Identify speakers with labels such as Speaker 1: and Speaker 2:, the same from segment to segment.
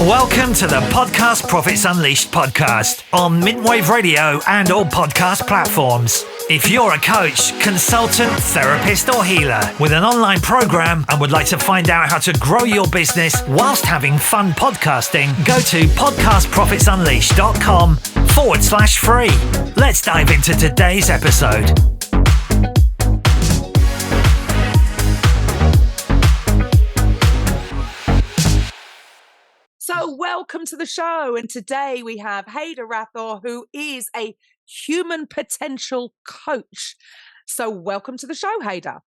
Speaker 1: Welcome to the Podcast Profits Unleashed podcast on Mintwave Radio and all podcast platforms. If you're a coach, consultant, therapist, or healer with an online program and would like to find out how to grow your business whilst having fun podcasting, go to podcastprofitsunleashed.com/free. Let's dive into today's episode.
Speaker 2: So welcome to the show. And today we have Haider, who is a human potential coach. So welcome to the show, Haider.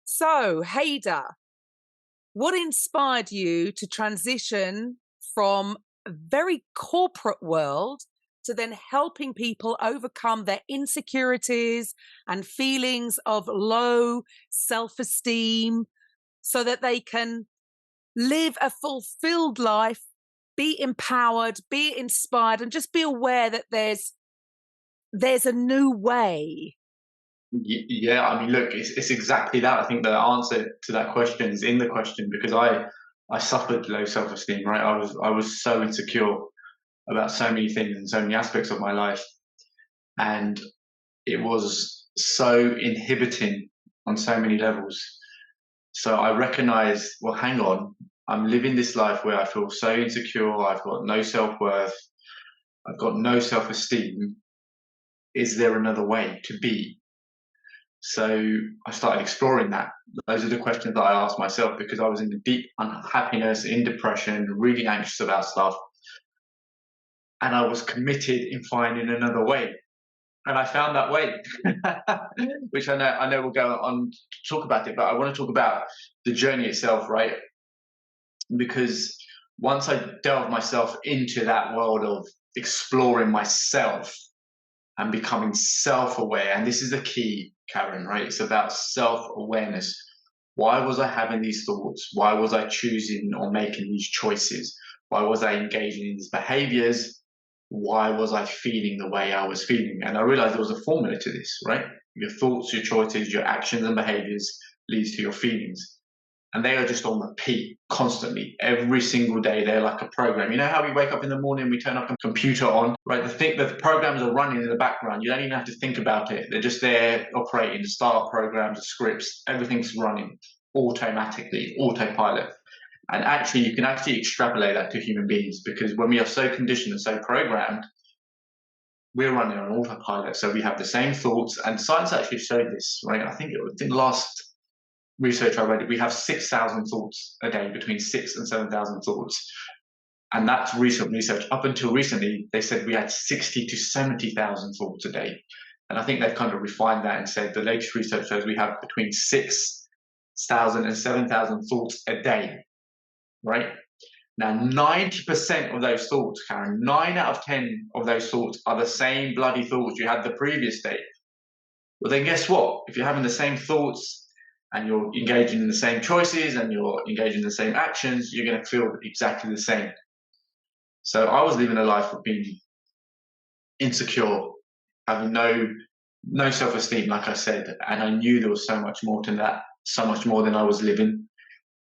Speaker 2: So Haider, what inspired you to transition from a very corporate world to then helping people overcome their insecurities and feelings of low self-esteem so that they can live a fulfilled life, be empowered, be inspired, and just be aware that there's a new way?
Speaker 3: Yeah, I mean, look, it's exactly that. I think the answer to that question is in the question, because I suffered low self-esteem, right? I was so insecure about so many things and so many aspects of my life, and it was so inhibiting on so many levels. So I recognized, well, hang on, I'm living this life where I feel so insecure, I've got no self-worth, I've got no self-esteem. Is there another way to be? So I started exploring that. Those are the questions that I asked myself, because I was in deep unhappiness, in depression, really anxious about stuff. And I was committed in finding another way. And I found that way, which I know we'll go on to talk about it, but I want to talk about the journey itself, right? Because once I delved myself into that world of exploring myself and becoming self-aware, and this is the key, Karen, right? It's about self-awareness. Why was I having these thoughts? Why was I choosing or making these choices? Why was I engaging in these behaviors? Why was I feeling the way I was feeling? And I realized there was a formula to this, right? Your thoughts, your choices, your actions and behaviors leads to your feelings. And they are just on repeat constantly. Every single day, they're like a program. You know how we wake up in the morning, we turn up a computer on, right? The programs are running in the background. You don't even have to think about it. They're just there operating, the start programs, the scripts, everything's running automatically, autopilot. And actually, you can actually extrapolate that to human beings, because when we are so conditioned and so programmed, we're running on autopilot. So we have the same thoughts, and science actually showed this, right? I think the last research I read, we have 6,000 thoughts a day, between 6,000 and 7,000 thoughts. And that's recent research. Up until recently, they said we had 60 to 70,000 thoughts a day. And I think they've kind of refined that and said the latest research shows we have between 6,000 and 7,000 thoughts a day. Right? Now, 90% of those thoughts, Karen, 9 out of 10 of those thoughts are the same bloody thoughts you had the previous day. Well, then guess what? If you're having the same thoughts and you're engaging in the same choices and you're engaging in the same actions, you're going to feel exactly the same. So I was living a life of being insecure, having no self-esteem, like I said, and I knew there was so much more to that, so much more than I was living.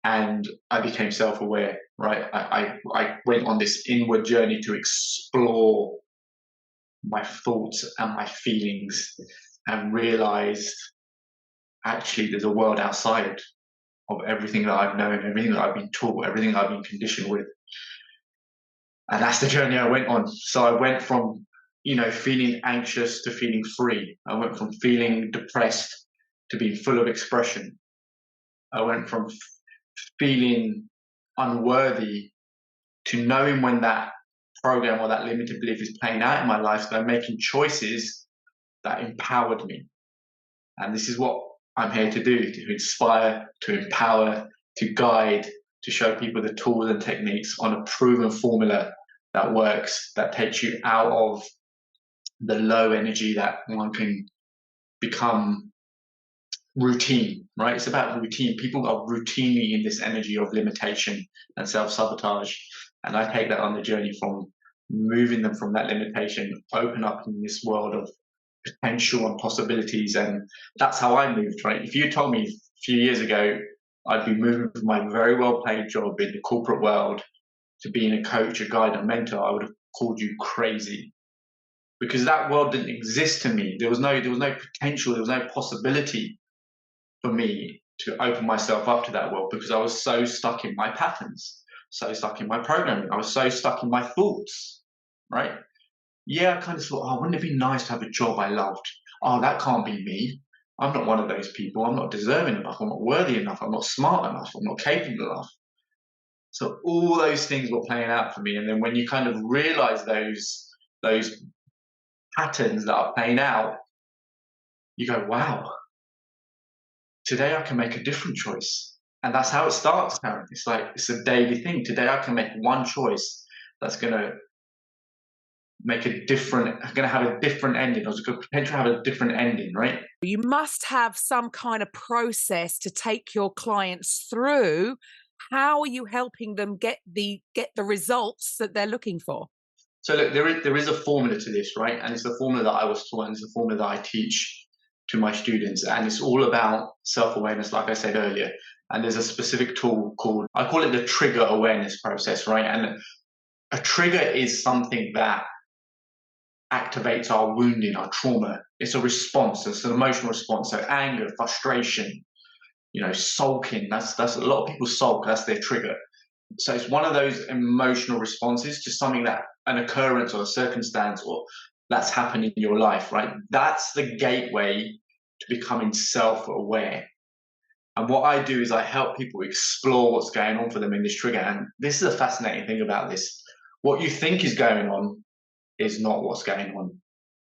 Speaker 3: And I became self-aware, right? I went on this inward journey to explore my thoughts and my feelings, and realized actually there's a world outside of everything that I've known, everything that I've been taught, everything I've been conditioned with. And that's the journey I went on. So I went from, feeling anxious to feeling free. I went from feeling depressed to being full of expression. I went from feeling unworthy to knowing when that program or that limited belief is playing out in my life, so I'm making choices that empowered me. And this is what I'm here to do, to inspire, to empower, to guide, to show people the tools and techniques on a proven formula that works, that takes you out of the low energy that one can become routine, right? It's about routine. People are routinely in this energy of limitation and self-sabotage. And I take that on the journey from moving them from that limitation, open up in this world of potential and possibilities. And that's how I moved, right? If you told me a few years ago I'd be moving from my very well paid job in the corporate world to being a coach, a guide, a mentor, I would have called you crazy, because that world didn't exist to me. There was no potential, there was no possibility for me to open myself up to that world, because I was so stuck in my patterns, so stuck in my programming. I was so stuck in my thoughts, right? Yeah, I kind of thought, oh, wouldn't it be nice to have a job I loved? Oh, that can't be me. I'm not one of those people. I'm not deserving enough. I'm not worthy enough. I'm not smart enough. I'm not capable enough. So all those things were playing out for me. And then when you kind of realize those patterns that are playing out, you go, wow, today I can make a different choice. And that's how it starts, Karen. It's like, it's a daily thing. Today I can make one choice that's going to make a different, going to have a different ending, or it's got potential to have a different ending, right?
Speaker 2: You must have some kind of process to take your clients through. How are you helping them get the results that they're looking for?
Speaker 3: So look, there is a formula to this, right? And it's a formula that I was taught, and it's a formula that I teach to my students. And it's all about self-awareness, like I said earlier. And there's a specific tool called, I call it the trigger awareness process, right? And a trigger is something that activates our wounding, our trauma. It's a response, it's an emotional response. So anger, frustration, sulking, that's a lot of people sulk, that's their trigger. So it's one of those emotional responses to something, that an occurrence or a circumstance or that's happened in your life, right? That's the gateway to becoming self-aware. And what I do is I help people explore what's going on for them in this trigger. And this is a fascinating thing about this. What you think is going on is not what's going on,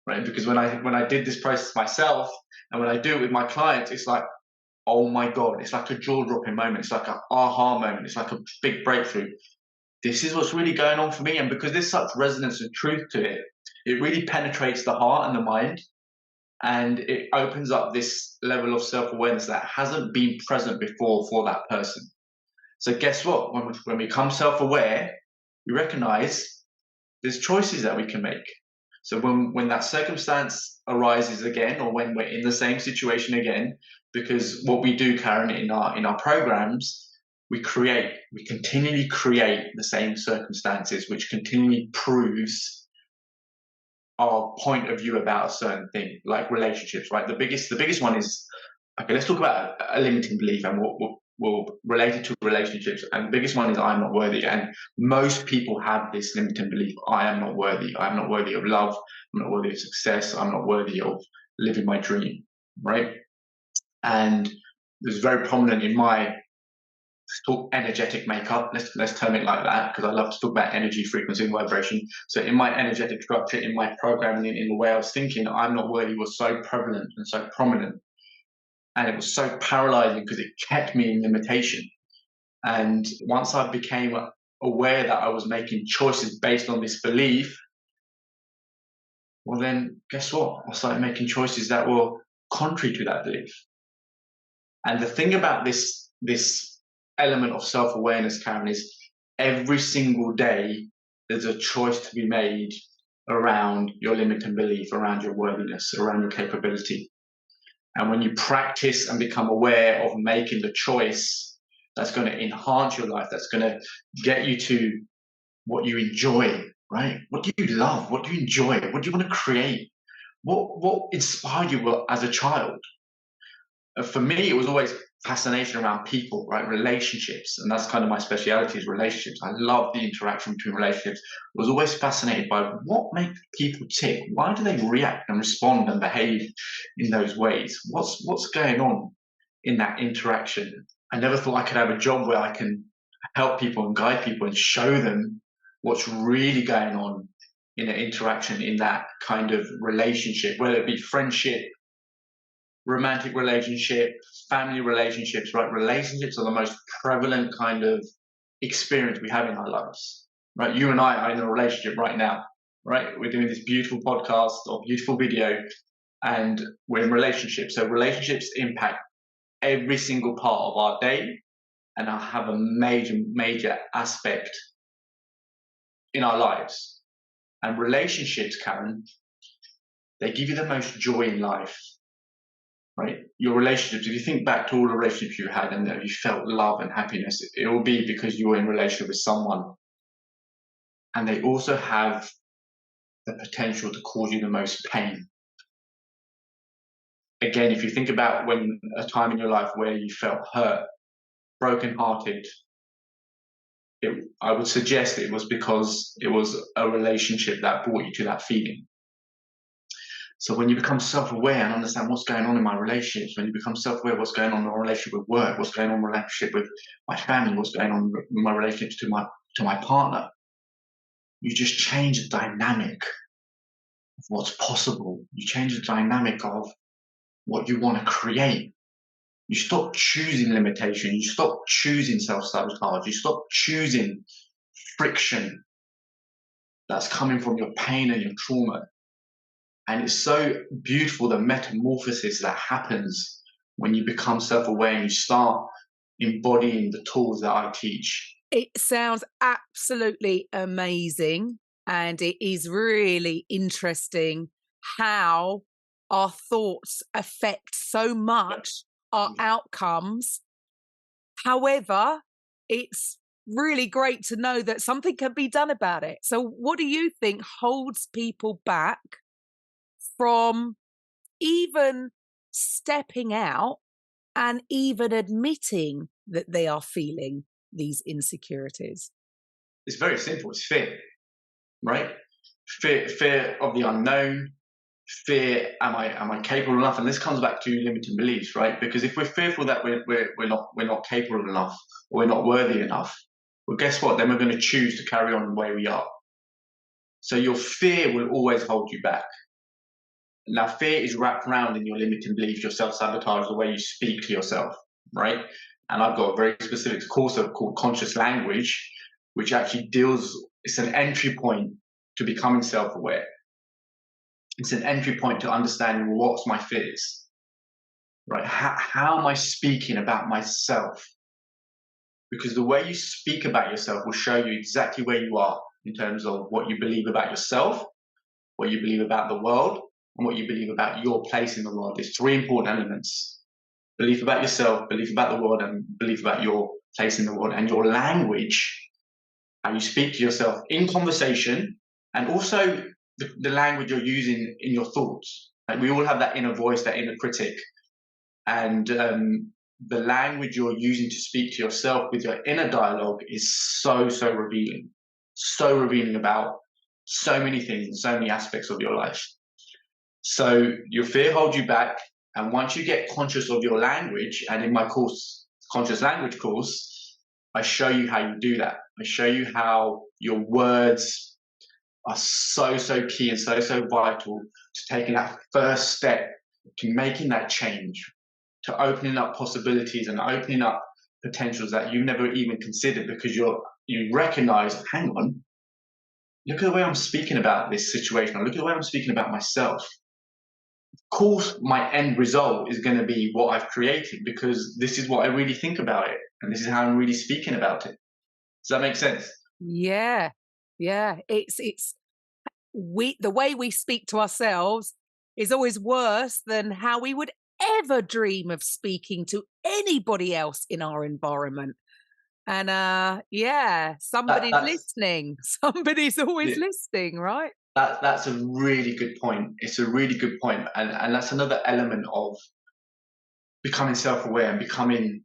Speaker 3: right? Because when I did this process myself, and when I do it with my clients, it's like, oh my God, it's like a jaw-dropping moment. It's like an aha moment. It's like a big breakthrough. This is what's really going on for me. And because there's such resonance and truth to it, it really penetrates the heart and the mind. And it opens up this level of self-awareness that hasn't been present before for that person. So guess what? When we become self-aware, we recognize there's choices that we can make. So when that circumstance arises again, or when we're in the same situation again, because what we do, Karen, in our programs, we continually create the same circumstances, which continually proves our point of view about a certain thing, like relationships, right? The biggest one is, okay, let's talk about a limiting belief, and we'll relate it to relationships. And the biggest one is, I'm not worthy. And most people have this limiting belief: I am not worthy. I'm not worthy of love. I'm not worthy of success. I'm not worthy of living my dream, right? And it's very prominent in my energetic makeup. Let's term it like that, because I love to talk about energy, frequency, and vibration. So in my energetic structure, in my programming, in the way I was thinking, I'm not worthy was so prevalent and so prominent. And it was so paralyzing because it kept me in limitation. And once I became aware that I was making choices based on this belief, well then, guess what? I started making choices that were contrary to that belief. And the thing about this element of self-awareness, Karen, is every single day there's a choice to be made around your limiting belief, around your worthiness, around your capability. And when you practice and become aware of making the choice that's going to enhance your life, that's going to get you to what you enjoy, right? What do you love? What do you enjoy? What do you want to create? What inspired you as a child? For me, it was always fascination around people, right? Relationships. And that's kind of my speciality, is relationships. I love the interaction between relationships. I was always fascinated by what makes people tick. Why do they react and respond and behave in those ways? What's going on in that interaction? I never thought I could have a job where I can help people and guide people and show them what's really going on in an interaction, in that kind of relationship, whether it be friendship, romantic relationship, family relationships, right? Relationships are the most prevalent kind of experience we have in our lives, right? You and I are in a relationship right now, right? We're doing this beautiful podcast or beautiful video, and we're in relationships. So relationships impact every single part of our day, and have a major aspect in our lives. And relationships, Karen, they give you the most joy in life. Right? Your relationships, if you think back to all the relationships you had and that you felt love and happiness, it will be because you were in relationship with someone and they also have the potential to cause you the most pain. Again, if you think about when a time in your life where you felt hurt, brokenhearted, I would suggest it was because it was a relationship that brought you to that feeling. So when you become self-aware and understand what's going on in my relationships, when you become self-aware what's going on in my relationship with work, what's going on in my relationship with my family, what's going on in my relationships to my partner, you just change the dynamic of what's possible. You change the dynamic of what you want to create. You stop choosing limitation. You stop choosing self-sabotage. You stop choosing friction that's coming from your pain and your trauma. And it's so beautiful, the metamorphosis that happens when you become self-aware and you start embodying the tools that I teach.
Speaker 2: It sounds absolutely amazing. And it is really interesting how our thoughts affect so much our outcomes. However, it's really great to know that something can be done about it. So what do you think holds people back from even stepping out and even admitting that they are feeling these insecurities?
Speaker 3: It's very simple. It's fear, right? Fear of the unknown. Fear, am I capable enough? And this comes back to limiting beliefs, right? Because if we're fearful that we're not capable enough, or we're not worthy enough, well, guess what? Then we're going to choose to carry on the way we are. So your fear will always hold you back. Now, fear is wrapped around in your limiting beliefs, your self-sabotage, the way you speak to yourself, right? And I've got a very specific course called Conscious Language, which actually it's an entry point to becoming self-aware. It's an entry point to understanding what's my fears, right? How am I speaking about myself? Because the way you speak about yourself will show you exactly where you are in terms of what you believe about yourself, what you believe about the world, and what you believe about your place in the world. There's three important elements: belief about yourself, belief about the world, and belief about your place in the world. And your language, how you speak to yourself in conversation, and also the language you're using in your thoughts. Like, we all have that inner voice, that inner critic, and the language you're using to speak to yourself with your inner dialogue is so revealing about so many things and so many aspects of your life. So your fear holds you back, and once you get conscious of your language, and in my course, Conscious Language course, I show you how you do that. I show you how your words are so key and so vital to taking that first step to making that change, to opening up possibilities and opening up potentials that you've never even considered, because you recognize, hang on, look at the way I'm speaking about this situation, or look at the way I'm speaking about myself. Of course, my end result is going to be what I've created, because this is what I really think about it, and this is how I'm really speaking about it. Does that make sense?
Speaker 2: Yeah. It's the way we speak to ourselves is always worse than how we would ever dream of speaking to anybody else in our environment. And somebody's listening. Somebody's always listening, right?
Speaker 3: That's a really good point. It's a really good point. And that's another element of becoming self-aware and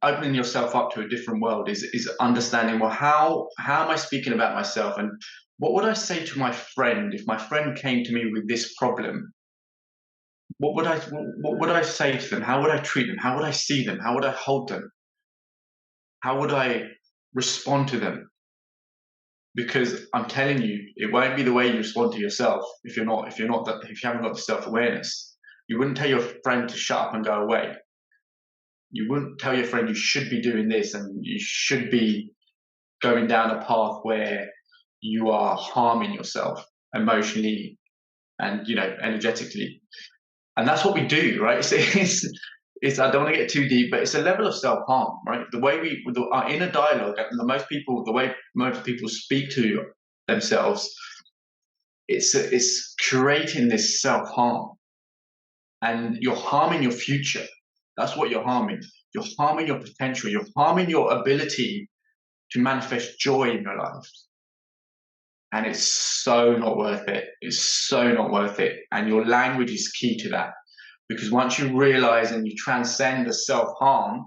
Speaker 3: opening yourself up to a different world is understanding, well, how am I speaking about myself, and what would I say to my friend if my friend came to me with this problem? What would I say to them? How would I treat them? How would I see them? How would I hold them? How would I respond to them? Because I'm telling you, it won't be the way you respond to yourself if you haven't got the self-awareness. You wouldn't tell your friend to shut up and go away. You wouldn't tell your friend you should be doing this and you should be going down a path where you are harming yourself emotionally and energetically. And that's what we do, right? It's I don't want to get too deep, but it's a level of self-harm, right? The way our inner dialogue, and the way most people speak to themselves, it's creating this self-harm, and you're harming your future. That's what you're harming. You're harming your potential. You're harming your ability to manifest joy in your life. And it's so not worth it. It's so not worth it. And your language is key to that. Because once you realize and you transcend the self-harm,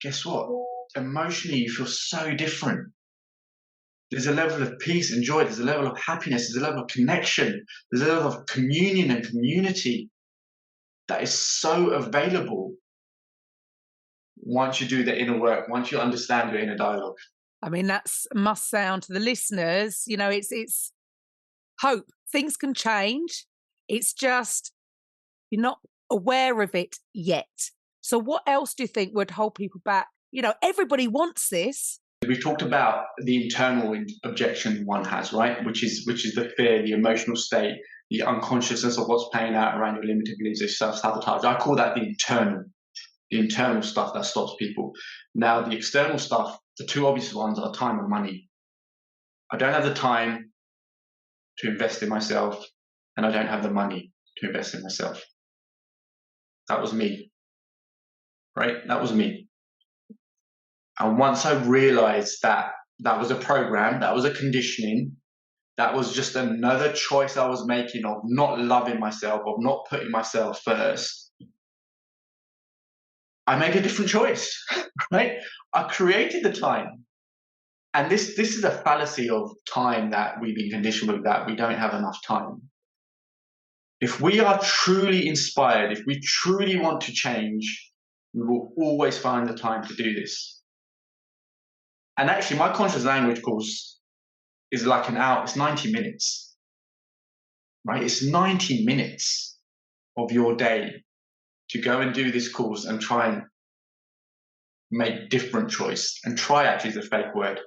Speaker 3: guess what? Emotionally, you feel so different. There's a level of peace and joy. There's a level of happiness. There's a level of connection. There's a level of communion and community that is so available once you do the inner work, once you understand your inner dialogue.
Speaker 2: I mean, that's must sound to the listeners, you know, it's hope. Things can change. It's just you're not aware of it yet. So what else do you think would hold people back? You know, everybody wants this.
Speaker 3: We've talked about the internal objection one has, right? Which is the fear, the emotional state, the unconsciousness of what's playing out around your limited beliefs, your self-sabotage. I call that the internal stuff that stops people. Now, the external stuff, the two obvious ones are time and money. I don't have the time to invest in myself, and I don't have the money to invest in myself. That was me, right? That was me. And once I realized that that was a program, that was a conditioning, that was just another choice I was making of not loving myself, of not putting myself first, I made a different choice, right? I created the time. And this is a fallacy of time that we've been conditioned with, that we don't have enough time. If we are truly inspired, if we truly want to change, we will always find the time to do this. And actually, my conscious language course is like an hour, it's 90 minutes, right? It's 90 minutes of your day to go and do this course and try and make different choice. And try actually is a fake word.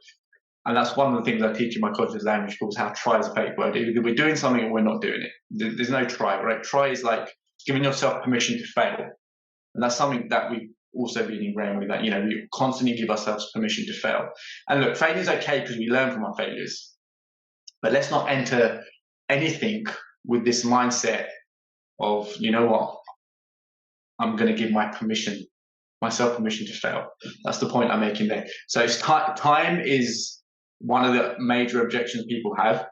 Speaker 3: And that's one of the things I teach in my conscious language course, how try is a fake word. Either we're doing something or we're not doing it. There's no try, right? Try is like giving yourself permission to fail. And that's something that we've also been ingrained with, that, you know, we constantly give ourselves permission to fail. And look, failure is okay because we learn from our failures. But let's not enter anything with this mindset of, you know what, I'm going to give myself permission to fail. That's the point I'm making there. So time is one of the major objections people have,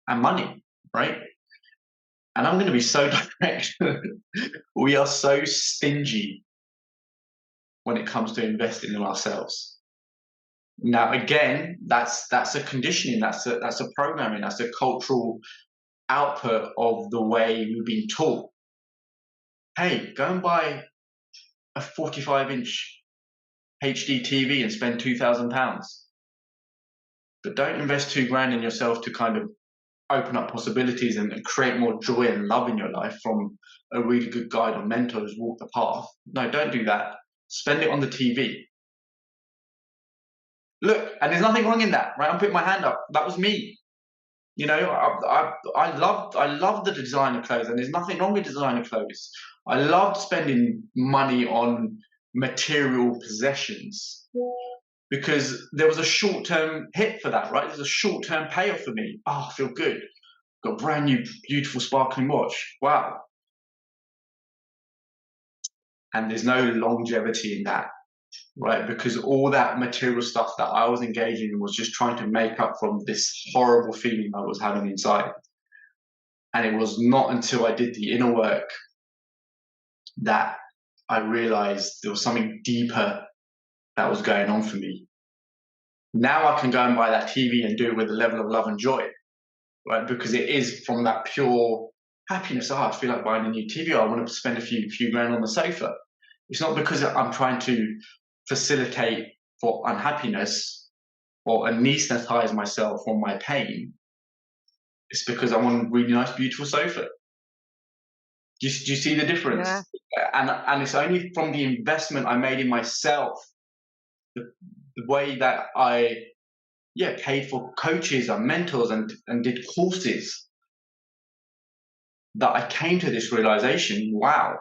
Speaker 3: and money, right? And I'm going to be so direct. We are so stingy when it comes to investing in ourselves. Now, again, that's a conditioning, that's a programming, that's a cultural output of the way we've been taught. Hey, go and buy a 45-inch HD TV and spend £2,000. But don't invest £2,000 in yourself to kind of open up possibilities and create more joy and love in your life from a really good guide or mentor who's walked the path. No, don't do that. Spend it on the TV. Look, and there's nothing wrong in that, right? I'm putting my hand up. That was me. You know, I loved the designer clothes, and there's nothing wrong with designer clothes. I loved spending money on material possessions because there was a short-term hit for that, right? There's a short-term payoff for me. Oh, I feel good. Got a brand new, beautiful, sparkling watch. Wow. And there's no longevity in that, right? Because all that material stuff that I was engaging in was just trying to make up from this horrible feeling I was having inside. And it was not until I did the inner work that I realized there was something deeper that was going on for me. Now I can go and buy that TV and do it with a level of love and joy, right? Because it is from that pure happiness. Oh, I feel like buying a new TV. I want to spend a few grand on the sofa. It's not because I'm trying to facilitate for unhappiness or anesthetize myself from my pain. It's because I want a really nice, beautiful sofa. Do you see the difference?
Speaker 2: Yeah.
Speaker 3: And it's only from the investment I made in myself, the way that I paid for coaches and mentors and did courses, that I came to this realization, wow,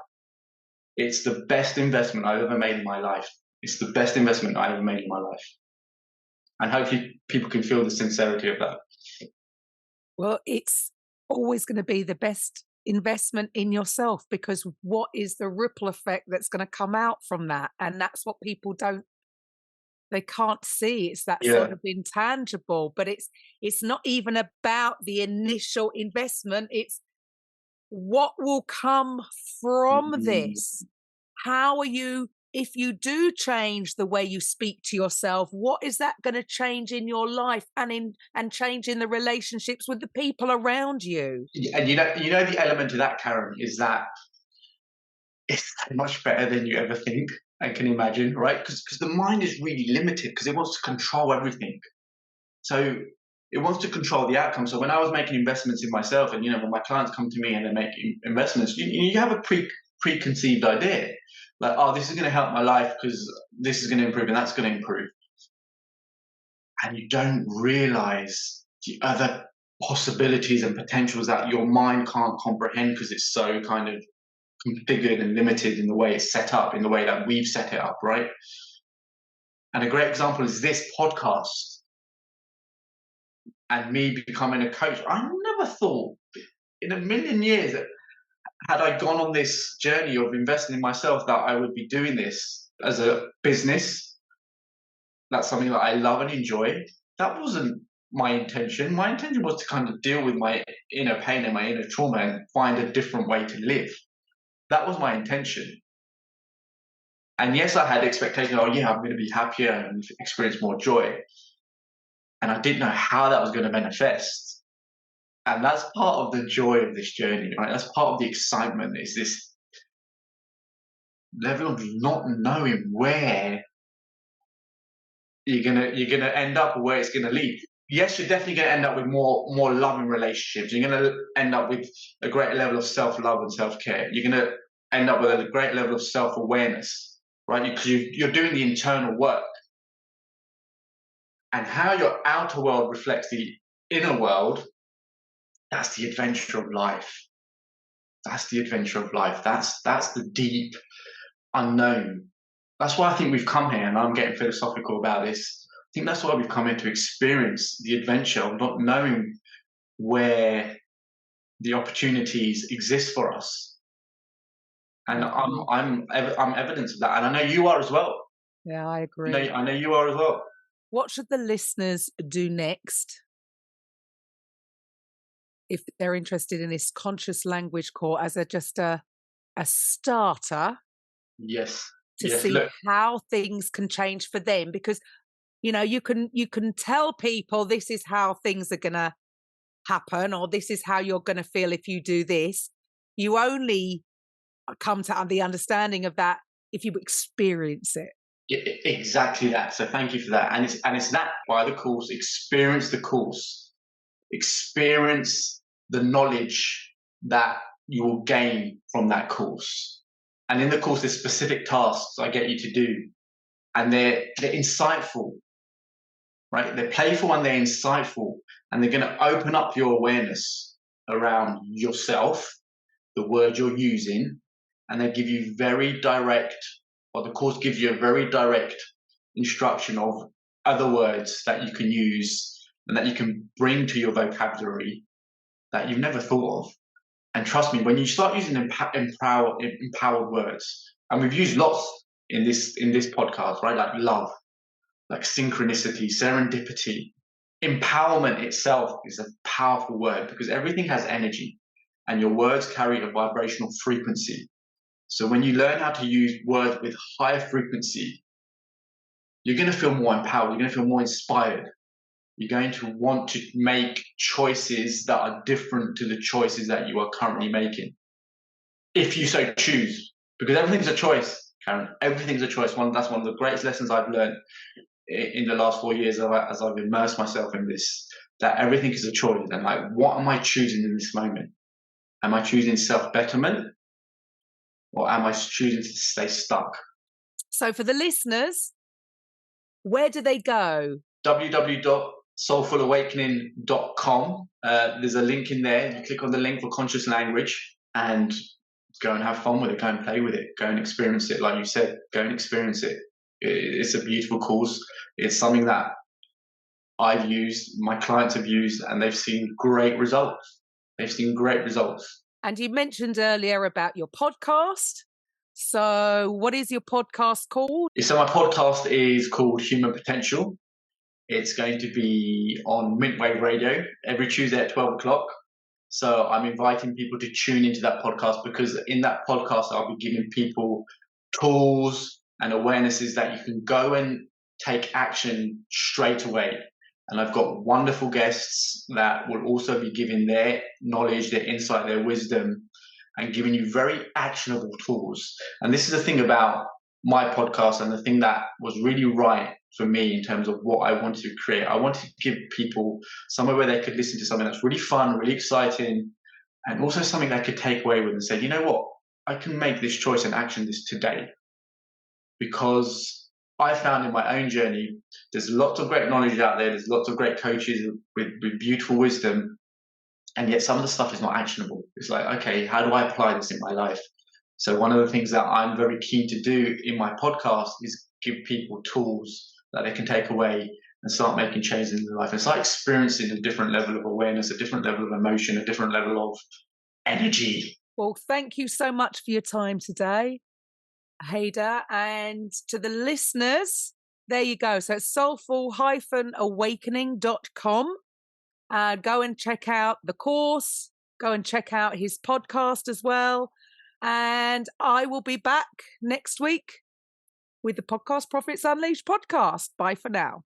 Speaker 3: it's the best investment I've ever made in my life. It's the best investment I ever made in my life. And hopefully people can feel the sincerity of that.
Speaker 2: Well, it's always going to be the best investment in yourself, because what is the ripple effect that's going to come out from that? And that's what people don't They can't see. It's that sort
Speaker 3: Yeah.
Speaker 2: of intangible, but it's not even about the initial investment. It's what will come from
Speaker 3: Mm.
Speaker 2: this. How are you, if you do change the way you speak to yourself, what is that going to change in your life and change in the relationships with the people around you?
Speaker 3: And the element of that, Karen, is that it's so much better than you ever think and can imagine, right? Because the mind is really limited because it wants to control everything. So it wants to control the outcome. So when I was making investments in myself, and when my clients come to me and they make investments, you have a preconceived idea, like, oh, this is going to help my life because this is going to improve and that's going to improve, and you don't realize the other possibilities and potentials that your mind can't comprehend because it's so kind of configured and limited in the way it's set up, in the way that we've set it up, right? And a great example is this podcast and me becoming a coach. I never thought in a million years that had I gone on this journey of investing in myself that I would be doing this as a business. That's something that I love and enjoy. That wasn't my intention. My intention was to kind of deal with my inner pain and my inner trauma and find a different way to live. That was my intention. And yes, I had expectations. Oh yeah, I'm going to be happier and experience more joy. And I didn't know how that was going to manifest. And that's part of the joy of this journey, right? That's part of the excitement, is this level of not knowing where you're gonna end up or where it's gonna lead. Yes, you're definitely gonna end up with more loving relationships. You're gonna end up with a greater level of self-love and self-care. You're gonna end up with a great level of self-awareness, right? Because you're doing the internal work. And how your outer world reflects the inner world, that's the adventure of life. That's the adventure of life. That's the deep unknown. That's why I think we've come here, and I'm getting philosophical about this. I think that's why we've come here, to experience the adventure of not knowing where the opportunities exist for us. And I'm evidence of that, and I know you are as well.
Speaker 2: Yeah, I agree.
Speaker 3: I know you are as well.
Speaker 2: What should the listeners do next if they're interested in this conscious language core as just a starter?
Speaker 3: Yes.
Speaker 2: To
Speaker 3: Yes.
Speaker 2: see
Speaker 3: Look.
Speaker 2: how things can change for them, because you can tell people this is how things are going to happen, or this is how you're going to feel if you do this. You only come to the understanding of that if you experience it.
Speaker 3: Exactly that. So thank you for that. And it's that, by the course. Experience the course. Experience the knowledge that you will gain from that course. And in the course, there's specific tasks I get you to do, and they're insightful, right? They're playful and they're insightful, and they're going to open up your awareness around yourself, the word you're using, and they give you very direct, or the course gives you a very direct instruction of other words that you can use and that you can bring to your vocabulary that you've never thought of. And trust me, when you start using empowered words, and we've used lots in this podcast, right? Like love, like synchronicity, serendipity. Empowerment itself is a powerful word because everything has energy, and your words carry a vibrational frequency. So when you learn how to use words with higher frequency, you're going to feel more empowered. You're going to feel more inspired. You're going to want to make choices that are different to the choices that you are currently making, if you so choose. Because everything's a choice, Karen. Everything's a choice. That's one of the greatest lessons I've learned in the last 4 years as I've immersed myself in this, that everything is a choice. And like, what am I choosing in this moment? Am I choosing self-betterment, or am I choosing to stay stuck?
Speaker 2: So for the listeners, where do they go?
Speaker 3: www.soulfulawakening.com. There's a link in there. You click on the link for conscious language and go and have fun with it. Go and play with it. Go and experience it. Like you said, go and experience it. It's a beautiful course. It's something that I've used, my clients have used, and they've seen great results. They've seen great results.
Speaker 2: And you mentioned earlier about your podcast. So what is your podcast called?
Speaker 3: So my podcast is called Human Potential. It's going to be on Mintwave Radio every Tuesday at 12 o'clock. So I'm inviting people to tune into that podcast, because in that podcast, I'll be giving people tools and awarenesses that you can go and take action straight away. And I've got wonderful guests that will also be giving their knowledge, their insight, their wisdom, and giving you very actionable tools. And this is the thing about my podcast, and the thing that was really right for me in terms of what I wanted to create. I wanted to give people somewhere where they could listen to something that's really fun, really exciting, and also something they could take away with and say, you know what, I can make this choice and action this today. Because I found in my own journey, there's lots of great knowledge out there. There's lots of great coaches with beautiful wisdom. And yet some of the stuff is not actionable. It's like, okay, how do I apply this in my life? So one of the things that I'm very keen to do in my podcast is give people tools that they can take away and start making changes in their life. And start experiencing a different level of awareness, a different level of emotion, a different level of energy.
Speaker 2: Well, thank you so much for your time today, Haider. And to the listeners, there you go. So it's soulful-awakening.com. Go and check out the course. Go and check out his podcast as well. And I will be back next week with the Podcast Profits Unleashed podcast. Bye for now.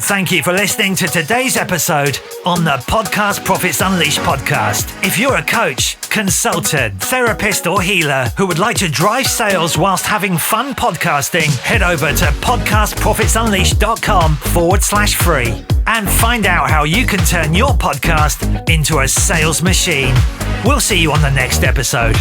Speaker 1: Thank you for listening to today's episode on the Podcast Profits Unleashed podcast. If you're a coach, consultant, therapist, or healer who would like to drive sales whilst having fun podcasting, head over to podcastprofitsunleashed.com/free and find out how you can turn your podcast into a sales machine. We'll see you on the next episode.